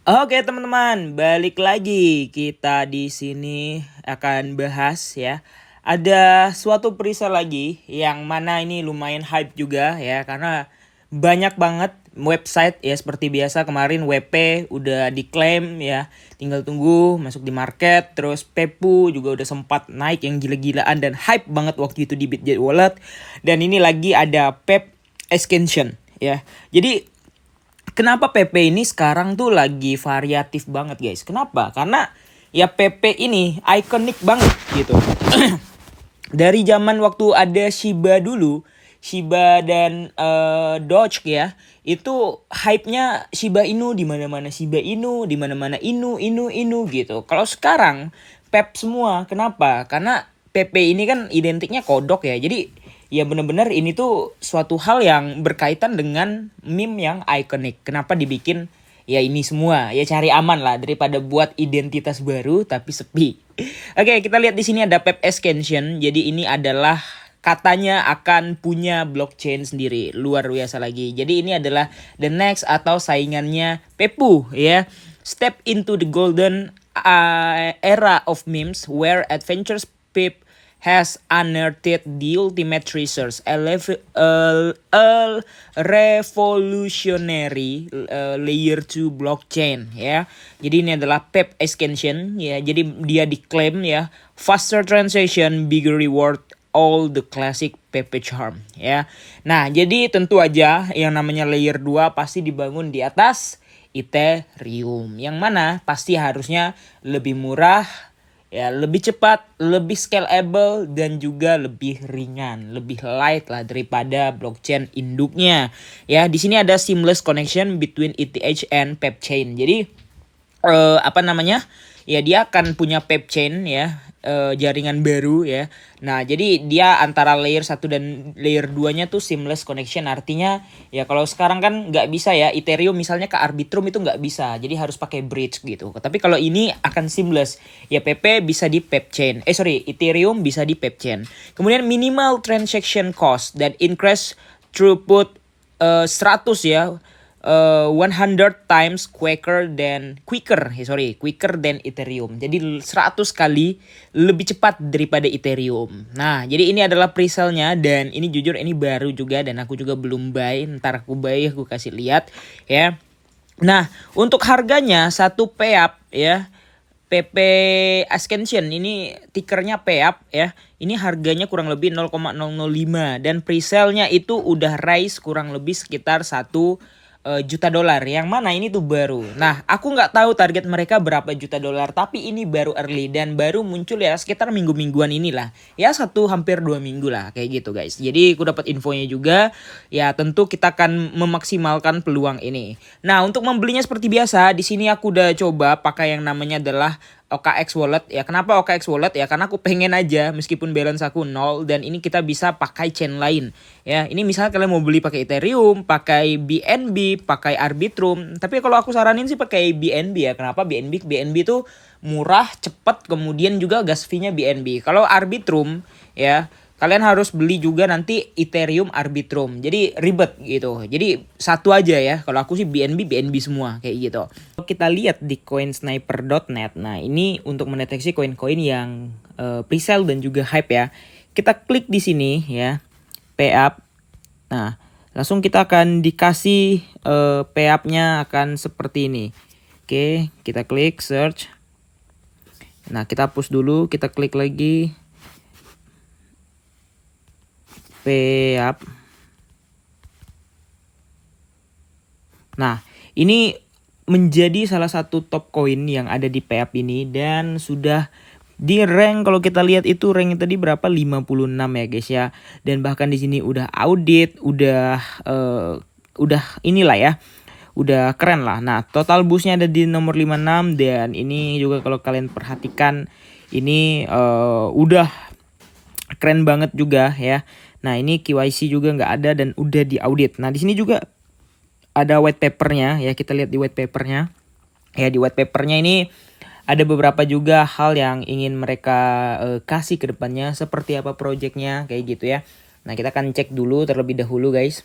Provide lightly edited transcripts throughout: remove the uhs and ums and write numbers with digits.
Oke teman-teman, balik lagi kita di sini akan bahas ya. Ada suatu perisai lagi yang mana ini lumayan hype juga ya karena banyak banget website ya seperti biasa kemarin WP udah diklaim ya. Tinggal tunggu masuk di market, terus Pepu juga udah sempat naik yang gila-gilaan dan hype banget waktu itu di Bitget Wallet. Dan ini lagi ada Pep Extension ya. Jadi kenapa PP ini sekarang tuh lagi variatif banget guys? Kenapa? Karena ya PP ini ikonik banget gitu. Dari zaman waktu ada Shiba dulu, Shiba dan Doge ya, itu hype-nya Shiba Inu di mana-mana Shiba Inu, di mana-mana Inu gitu. Kalau sekarang Pep semua. Kenapa? Karena PP ini kan identiknya kodok ya. Jadi ya benar-benar ini tuh suatu hal yang berkaitan dengan meme yang ikonik. Kenapa dibikin ya ini semua? Ya cari aman lah daripada buat identitas baru tapi sepi. Oke, kita lihat di sini ada Pep Extension. Jadi ini adalah katanya akan punya blockchain sendiri, luar biasa lagi. Jadi ini adalah the next atau saingannya Pepu ya. Step into the golden era of memes where adventures Pep has unearthed the ultimate treasures, a revolutionary layer 2 blockchain ya. Jadi ini adalah Pep Extension ya. Jadi dia diklaim ya faster transaction, bigger reward, all the classic Pepe charm ya. Nah, jadi tentu aja yang namanya layer 2 pasti dibangun di atas Ethereum. Yang mana pasti harusnya lebih murah, ya lebih cepat, lebih scalable dan juga lebih ringan, lebih light lah daripada blockchain induknya. Ya, di sini ada seamless connection between ETH and Pepchain. Jadi apa namanya? Ya dia akan punya Pepchain ya, jaringan baru ya. Nah, jadi dia antara layer 1 dan layer 2-nya tuh seamless connection. Artinya ya kalau sekarang kan nggak bisa ya Ethereum misalnya ke Arbitrum itu nggak bisa. Jadi harus pakai bridge gitu. Tapi kalau ini akan seamless. Ya PP bisa di Pepchain. Ethereum bisa di Pepchain. Kemudian minimal transaction cost dan increase throughput 100 ya. 100 times quicker than Ethereum. Jadi 100 kali lebih cepat daripada Ethereum. Nah, jadi ini adalah pre-sale-nya dan ini jujur ini baru juga dan aku juga belum buy. Ntar aku buy, aku kasih lihat ya. Nah, untuk harganya satu PEAP ya. PP Extension ini tickernya PEAP ya. Ini harganya kurang lebih 0,005 dan pre-sale-nya itu udah rise kurang lebih sekitar 1 juta dolar, yang mana ini tuh baru. Nah, aku nggak tahu target mereka berapa juta dolar, tapi ini baru early dan baru muncul ya sekitar minggu-mingguan inilah. Ya hampir 2 minggu lah kayak gitu guys. Jadi aku dapat infonya juga. Ya tentu kita akan memaksimalkan peluang ini. Nah, untuk membelinya seperti biasa, di sini aku udah coba pakai yang namanya adalah OKX Wallet ya. Kenapa OKX Wallet ya? Karena aku pengen aja meskipun balance aku 0 dan ini kita bisa pakai chain lain ya. Ini misalnya kalian mau beli pakai Ethereum, pakai BNB, pakai Arbitrum. Tapi kalau aku saranin sih pakai BNB ya. Kenapa BNB? BNB tuh murah, cepat, kemudian juga gas fee-nya BNB. Kalau Arbitrum ya kalian harus beli juga nanti Ethereum Arbitrum. Jadi ribet gitu. Jadi satu aja ya. Kalau aku sih BNB semua kayak gitu. Kalau kita lihat di coinsniper.net. Nah, ini untuk mendeteksi koin-koin yang pre-sale dan juga hype ya. Kita klik di sini ya. PEAP. Nah, langsung kita akan dikasih PEAP-nya akan seperti ini. Oke, kita klik search. Nah, kita hapus dulu, kita klik lagi. PEAP. Nah, ini menjadi salah satu top coin yang ada di PEAP ini dan sudah di rank, kalau kita lihat itu rank tadi berapa, 56 ya guys ya. Dan bahkan di sini udah audit, udah inilah ya. Udah keren lah. Nah, total boostnya ada di nomor 56 dan ini juga kalau kalian perhatikan ini udah keren banget juga ya. Nah, ini KYC juga nggak ada dan udah diaudit. Nah, di sini juga ada white papernya ya. Kita lihat di white papernya. Ya, di white papernya ini ada beberapa juga hal yang ingin mereka kasih ke depannya, seperti apa projectnya kayak gitu ya. Nah, kita akan cek dulu terlebih dahulu guys.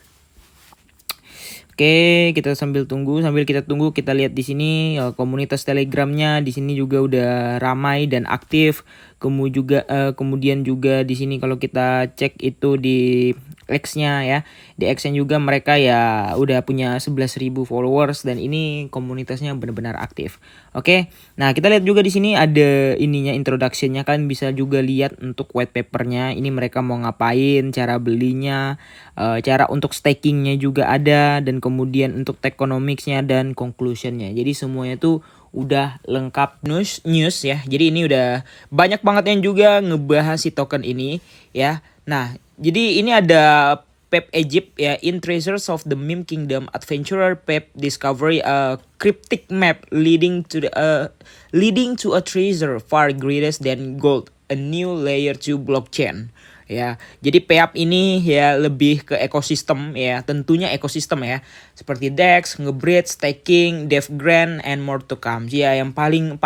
Oke, kita sambil tunggu, sambil kita tunggu kita lihat di sini komunitas Telegramnya di sini juga udah ramai dan aktif. Kemudian juga di sini kalau kita cek itu di X-nya ya. Di X-nya juga mereka ya udah punya 11.000 followers dan ini komunitasnya benar-benar aktif. Oke. Nah, kita lihat juga di sini ada ininya introduction-nya, kalian bisa juga lihat untuk white paper-nya. Ini mereka mau ngapain, cara belinya, cara untuk stakingnya juga ada, dan kemudian untuk techonomics-nya dan conclusion-nya. Jadi semuanya tuh udah lengkap news ya. Jadi ini udah banyak banget yang juga ngebahas si token ini ya. Nah, jadi ini ada Pep Egypt ya, in Treasures of the Meme Kingdom, Adventurer Pep discovery a cryptic map leading to a treasure far greater than gold, a new layer 2 blockchain. Ya, jadi PEAP ini ya lebih ke ekosistem ya, tentunya ekosistem ya, seperti DEX, Ngebridge, staking, DevGrant, and more to come. Ya, yang paling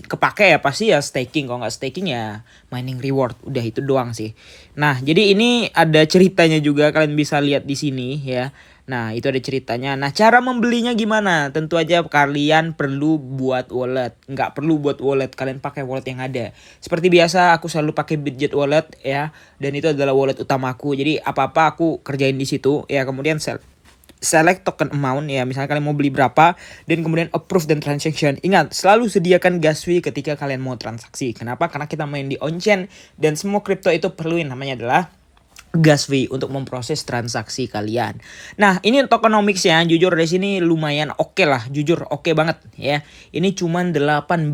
kepake ya pasti ya staking. Kalau nggak staking ya mining reward. Udah itu doang sih. Nah, jadi ini ada ceritanya juga, kalian bisa lihat di sini ya. Nah, itu ada ceritanya. Nah, cara membelinya gimana? Tentu aja kalian perlu buat wallet. Nggak perlu buat wallet, kalian pakai wallet yang ada. Seperti biasa, aku selalu pakai Bitget Wallet ya. Dan itu adalah wallet utamaku. Jadi apa-apa aku kerjain di situ ya. Kemudian select token amount ya. Misalnya kalian mau beli berapa, dan kemudian approve dan transaction. Ingat, selalu sediakan gas fee ketika kalian mau transaksi. Kenapa? Karena kita main di on-chain dan semua kripto itu perluin namanya adalah gas fee untuk memproses transaksi kalian. Nah, ini tokenomics ya, jujur dari sini lumayan oke lah, jujur oke banget ya. Ini cuman 8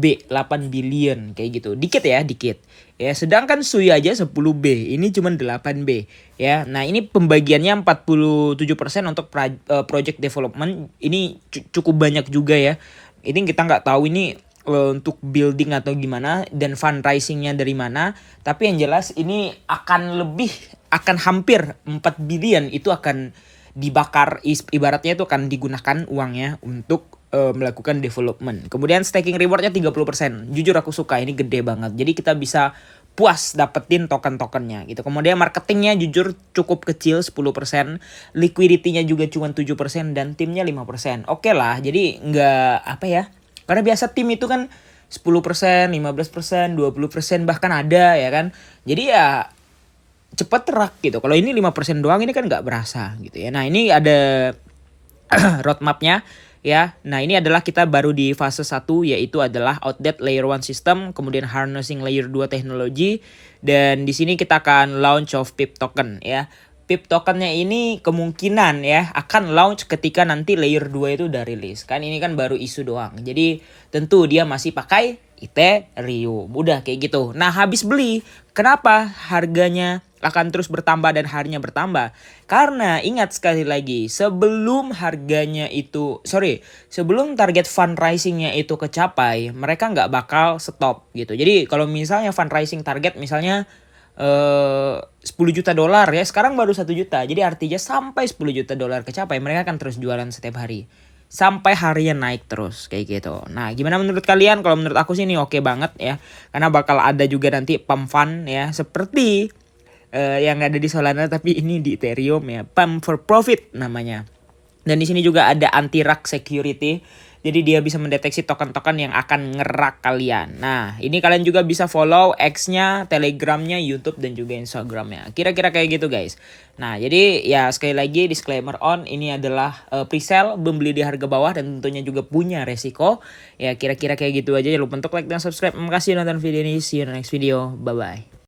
billion kayak gitu. Dikit ya, dikit. Ya, sedangkan Sui aja 10B, ini cuman 8B ya. Nah, ini pembagiannya 47% untuk project development. Ini cukup banyak juga ya. Ini kita nggak tahu ini untuk building atau gimana dan fundraisingnya dari mana, tapi yang jelas ini akan hampir 4 billion itu akan dibakar, ibaratnya itu akan digunakan uangnya untuk melakukan development. Kemudian staking rewardnya 30%. Jujur aku suka, ini gede banget. Jadi kita bisa puas dapetin token-tokennya gitu. Kemudian marketingnya jujur cukup kecil 10%, liquidity-nya juga cuma 7% dan timnya 5%. Oke lah, jadi nggak apa ya. Karena biasa tim itu kan 10%, 15%, 20% bahkan ada ya kan. Jadi ya cepet terak gitu. Kalau ini 5% doang ini kan nggak berasa gitu ya. Nah, ini ada roadmapnya ya. Nah, ini adalah kita baru di fase 1, yaitu adalah outdate layer 1 system, kemudian harnessing layer 2 teknologi, dan di sini kita akan launch of PIP token ya. PIP tokennya ini kemungkinan ya akan launch ketika nanti layer 2 itu udah rilis. Kan ini kan baru isu doang. Jadi tentu dia masih pakai Ethereum. Udah kayak gitu. Nah, habis beli, kenapa harganya akan terus bertambah dan harinya bertambah? Karena ingat sekali lagi, sebelum target fundraisingnya itu kecapai, mereka nggak bakal stop gitu. Jadi kalau misalnya fundraising target misalnya 10 juta dolar ya, sekarang baru 1 juta. Jadi artinya sampai 10 juta dolar kecapai, mereka akan terus jualan setiap hari sampai harian naik terus kayak gitu. Nah, gimana menurut kalian? Kalau menurut aku sih ini oke banget ya, karena bakal ada juga nanti pump fund ya, seperti yang ada di Solana tapi ini di Ethereum ya, pump for profit namanya. Dan di sini juga ada anti-rug security. Jadi dia bisa mendeteksi token-token yang akan ngerak kalian. Nah, ini kalian juga bisa follow X-nya, Telegramnya, YouTube, dan juga Instagramnya. Kira-kira kayak gitu guys. Nah, jadi ya sekali lagi disclaimer on, ini adalah pre-sale, membeli di harga bawah dan tentunya juga punya resiko. Ya kira-kira kayak gitu aja. Jangan lupa untuk like dan subscribe. Terima kasih nonton video ini. See you in the next video. Bye-bye.